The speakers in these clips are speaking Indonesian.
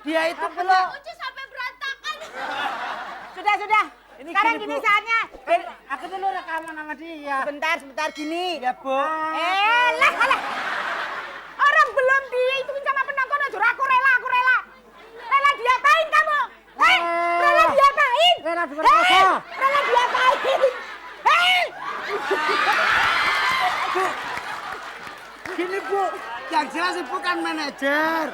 Dia itu belum. Ucu sampai berantakan. Sudah. Ini Sekarang gini, gini Bu. saatnya. Aku dulu rekaman sama dia. Sebentar gini. Ya, Bu. Lah. Orang belum dihitungin sama penonton aja. Aku rela. Rela diapain kamu? Hei, rela diapain? Rela diperkosa. Rela diapain? Hei! Gini, Bu. Yang jelas Ibu kan manajer.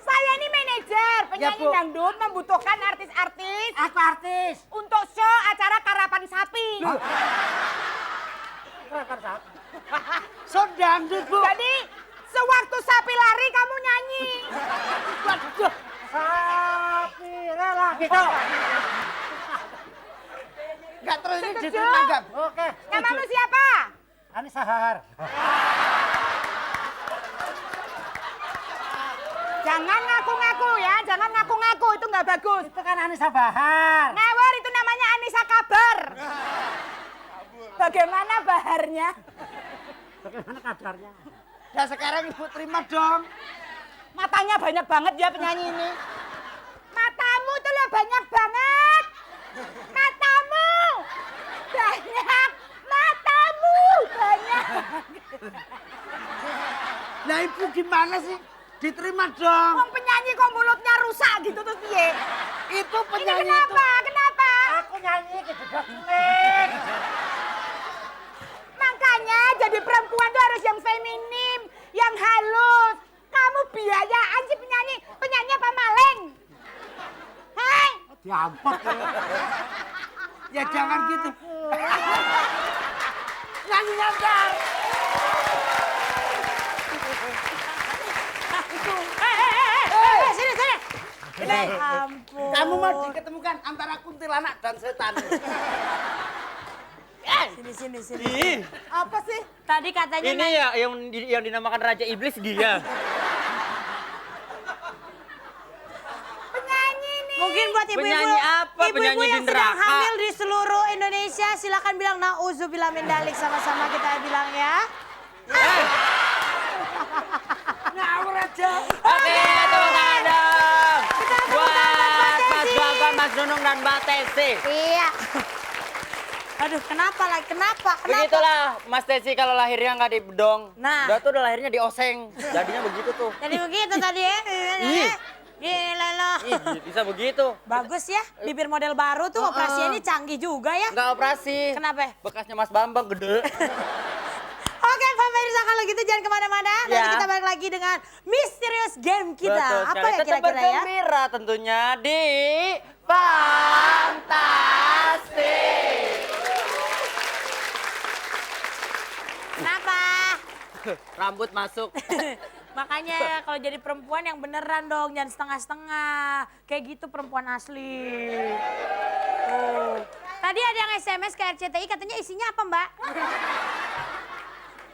Saya ini manajer, penyanyi Ya, Bu. dangdut membutuhkan artis-artis Aku artis. untuk show acara karapan sapi. So dangdut, Bu. Jadi sewaktu sapi lari kamu nyanyi. Waduh. Sapi rela gitu. Enggak terus ini Setuju? diterima enggak? Oke. Namamu siapa? Anissa Hahar. Jangan ngaku-ngaku ya, jangan ngaku-ngaku, itu nggak bagus. Itu kan Anissa Bahar. Ngawur, itu namanya Anissa Kabar. Bagaimana baharnya? Bagaimana kadarnya? Ya sekarang Ibu terima dong. Matanya banyak banget ya penyanyi ini. Matamu tuh loh banyak banget. Matamu banyak. Matamu banyak. Nah Ibu gimana sih? Diterima dong. Wong penyanyi kok mulutnya rusak gitu terus piye? Itu Ini penyanyi kenapa? itu. Kenapa? Aku nyanyi kejedot kuning. Makanya jadi perempuan tuh harus yang feminim, yang halus. Kamu biayaan sih penyanyi. Penyanyi apa maling? Hai? Diampot. Ya jangan gitu. Nyanyi nyantar. Sini. Ini. Ampun. Kamu mau diketemukan antara kuntilanak dan setan. Sini. Apa sih? Tadi katanya Ini ya yang dinamakan Raja Iblis dia. penyanyi nih. Mungkin buat ibu-ibu Penyanyi apa? Penyanyi di yang sedang neraka. hamil di seluruh Indonesia, silakan bilang nauzubillah min dalik, sama-sama kita bilang ya. Ngawur aja. Oke, tepuk tangan dong. Buat Mas Tesi. Gogol, Mas Nunung, dan Mbak Tesi. Iya. Aduh, kenapa lagi? Kenapa? Begitulah Mas Tesi kalau lahirnya nggak di bedong. Nah. Udah tuh udah lahirnya di oseng. Jadinya begitu tuh. Jadi begitu tadi ya. Ih. Gila loh. Ih, bisa begitu. Bagus ya, bibir model baru tuh operasinya ini canggih juga ya. Nggak operasi. Kenapa? Bekasnya Mas Bambang gede. Oke, pemirsa kalau gitu jangan kemana-mana. Nanti Ya. kita balik lagi dengan misterius game kita. Betul Apa sekali. ya Tetap kira-kira ya? bergembira tentunya di Fantastik. Kenapa? Rambut masuk. Makanya kalau jadi perempuan yang beneran dong, jangan setengah-setengah. Kayak gitu perempuan asli. Oh. Tadi ada yang SMS ke RCTI katanya isinya apa, Mbak?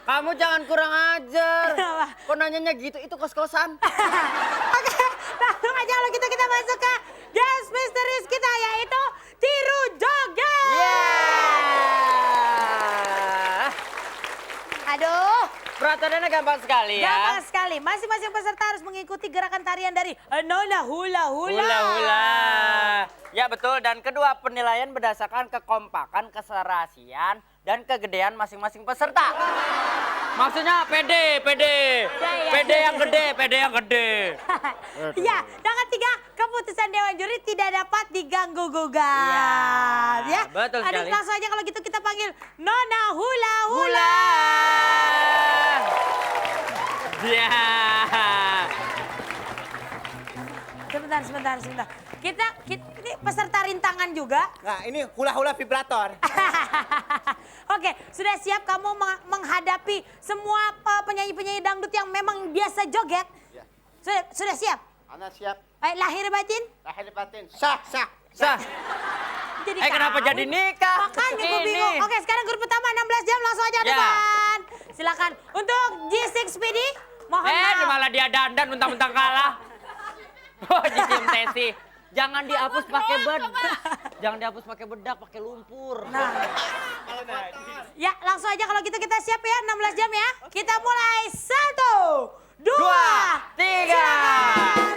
Kamu jangan kurang ajar. Kenapa? Kok nanyanya gitu? Itu kos-kosan. Oke, langsung aja kalau gitu kita masuk ke guest misterius kita yaitu Tiru Joget. Yeah. Aduh, Peraturannya gampang sekali ya. gampang sekali. Masing-masing peserta harus mengikuti gerakan tarian dari Nona Hula Hula. Hula-hula. Ya betul, dan kedua penilaian berdasarkan kekompakan, keserasian, dan kegedean masing-masing peserta. Maksudnya pede. Ya. Pede yang gede. Ya, dan ketiga, keputusan Dewan Juri tidak dapat diganggu-gugat. Iya, Ya, betul Aduh, sekali. langsung aja kalau gitu kita panggil Nona Hula Hula. Hula. Ya. Sebentar. Kita ini peserta rintangan juga. Nah, ini hula-hula vibrator. Oke, sudah siap kamu menghadapi semua penyanyi-penyanyi dangdut yang memang biasa joget? Ya. Sudah siap? Anak siap, Baik, lahir batin? lahir batin. Sah. Sah. Jadi Kenapa tahu. jadi nikah? Makanya gue Ini. bingung. Oke, sekarang grup pertama 16 jam langsung aja Ya. depan. Silakan untuk G6 PD. Mohon maaf. Malah dia dandan mentang-mentang kalah. Oh, Jim Tesi. Jangan dihapus pakai bedak, pakai lumpur. Nah. Ya, langsung aja kalau gitu kita siap ya 16 jam ya. Kita mulai 1, 2, 2, 3. silakan.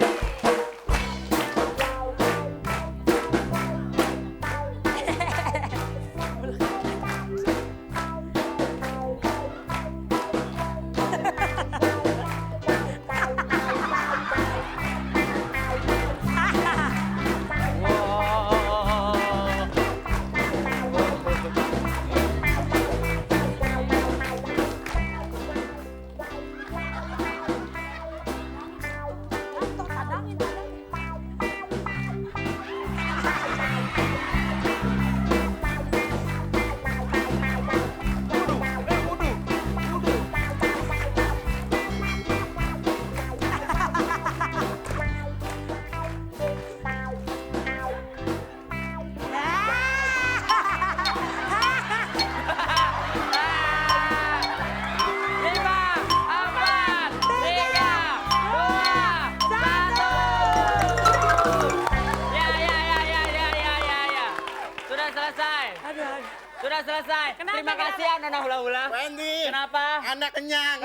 selesai. Terima kasih ya Nona Hula Hula. Wendy. Kenapa? Anak kenyang.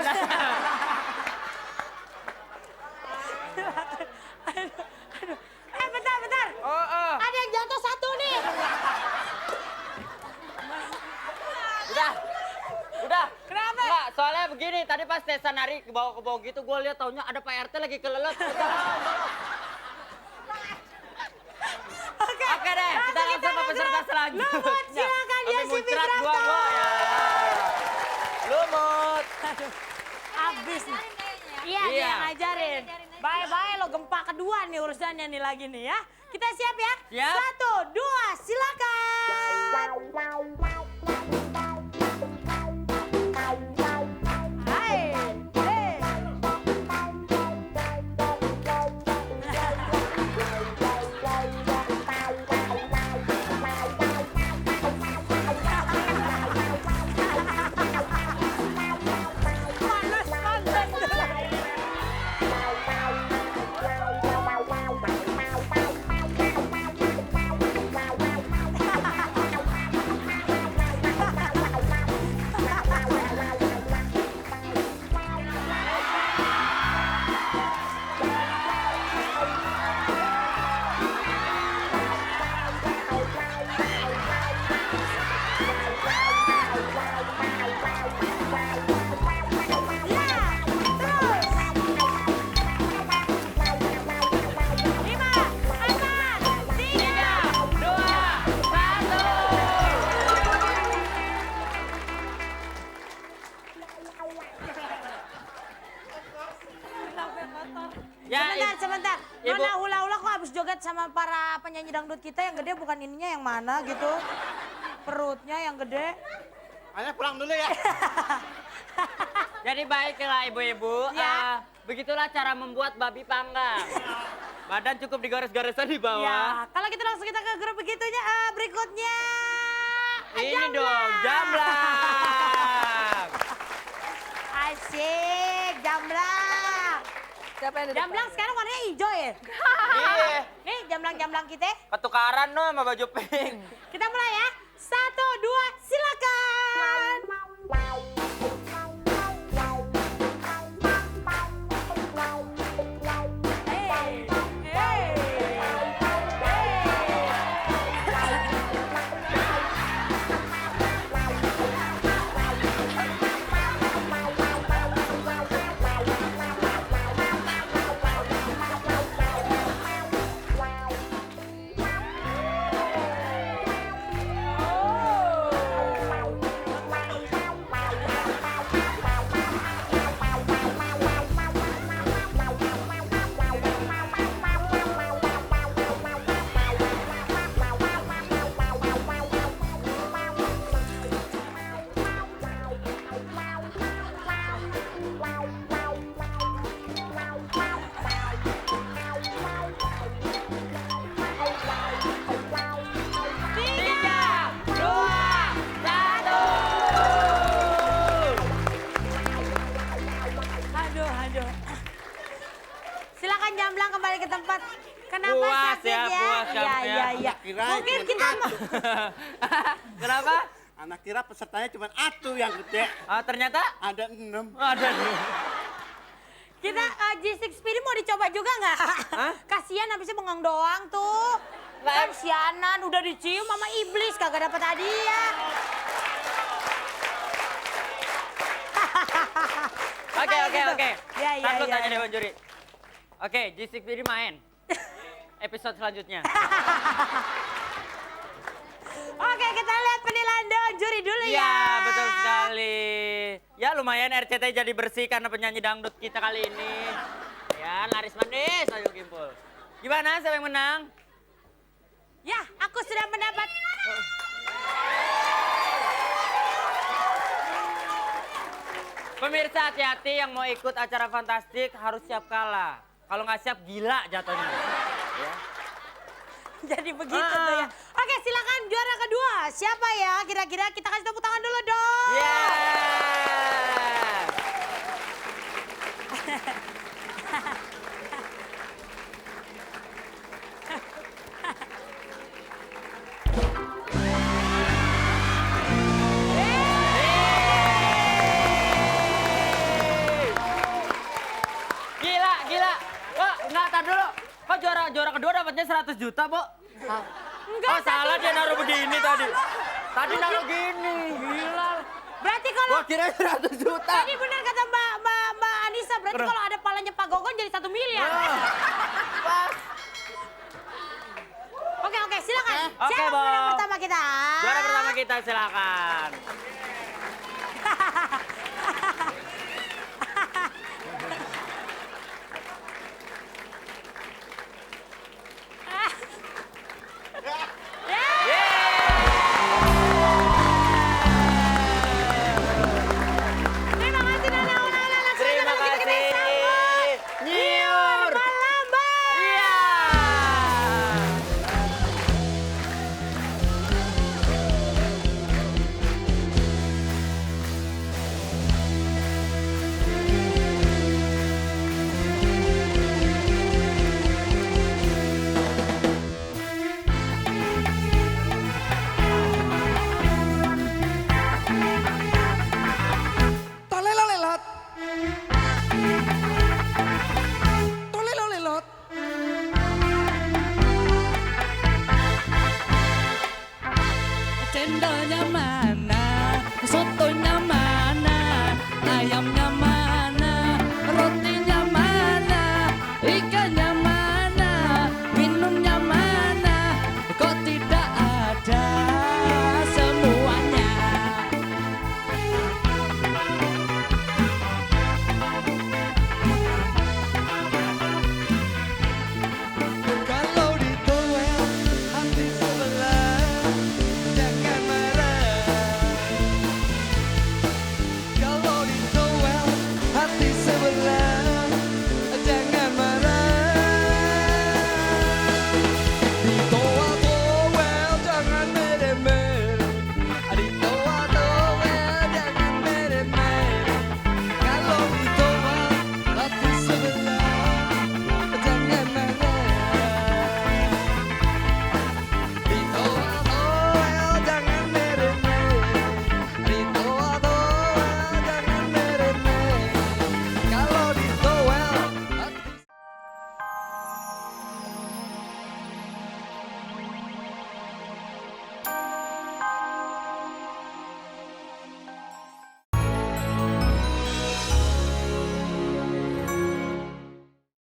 Bentar. Oh. Ada yang jatuh satu nih. Udah. Kenapa? Enggak, soalnya begini, tadi pas Tessa nari ke bawah gitu, gue lihat taunya ada Pak RT lagi kelelet. Oke deh, kita langsung ke peserta selanjutnya. Lumut, silakan ya, si muncrat Vibrato. gua ya. Lumut. Abis nih. Iya, dia yang ngajarin. Bye-bye lo, gempa kedua nih urusannya nih lagi nih ya. Kita siap ya? Siap. 1, 2, silakan. Hai. Sebentar. Ibu. Nona Hula Hula kok habis joget sama para penyanyi dangdut kita yang gede bukan ininya yang mana gitu. Perutnya yang gede. Ayah pulang dulu ya. Jadi baiklah ibu-ibu, Ya. begitulah cara membuat babi panggang. Badan cukup digores-goresan di bawah. Ya, kalau kita langsung kita ke grup begitunya berikutnya. Ini dong, jamblang. Asik, jamblang. Siapa yang di depan? Jamblang sekarang warnanya hijau ya? Iya, Nih jamblang-jamblang kita. ketukaran no sama baju pink. Kita mulai ya. 1, 2, silakan. Hey, Aduh. Silakan jamblang kembali ke tempat. Kenapa Puas sakit ya, puas kamu ya. Iya. Kirain Mungkin cuma kita mau. Kenapa? Anak kira pesertanya cuma atu yang gede. Ternyata Ada 6. ada nih. Kita G6 Speedy mau dicoba juga nggak? Kasihan habisnya bengong doang tuh. Kan sianan udah dicium sama iblis kagak dapat hadiah. Oke. Ya. Tahan lu tanya Dewan Juri. Oke, G6 Speedy main. Episode selanjutnya. Oke, kita lihat penilaian Dewan Juri dulu ya. Iya, betul sekali. Ya lumayan RCTI jadi bersih karena penyanyi dangdut kita kali ini. Ya, laris manis Ayu Kimpul. Gimana, siapa yang menang? Ya, aku sudah mendapat. Pemirsa hati-hati yang mau ikut acara fantastik harus siap kalah. Kalau nggak siap gila jatuhnya. Ya. Jadi begitu tuh ya. Oke, silakan juara kedua. Siapa ya? Kira-kira kita kasih tepuk tangan dulu dong. Gila, gila. Kok nggak tar dulu. Kok juara kedua dapatnya 100 juta, Bu? Enggak, Oh, salah dia naruh begini tadi. Tadi naruh gini. Gila. berarti kalau Gua kira 100 juta. tadi benar kata Mbak Anissa, berarti kalau ada palanya Pak Gogon jadi 1 miliar. Pas. Oke, silakan. Oke, Siapa Bo. pemenang pertama kita? Juara pertama kita silakan.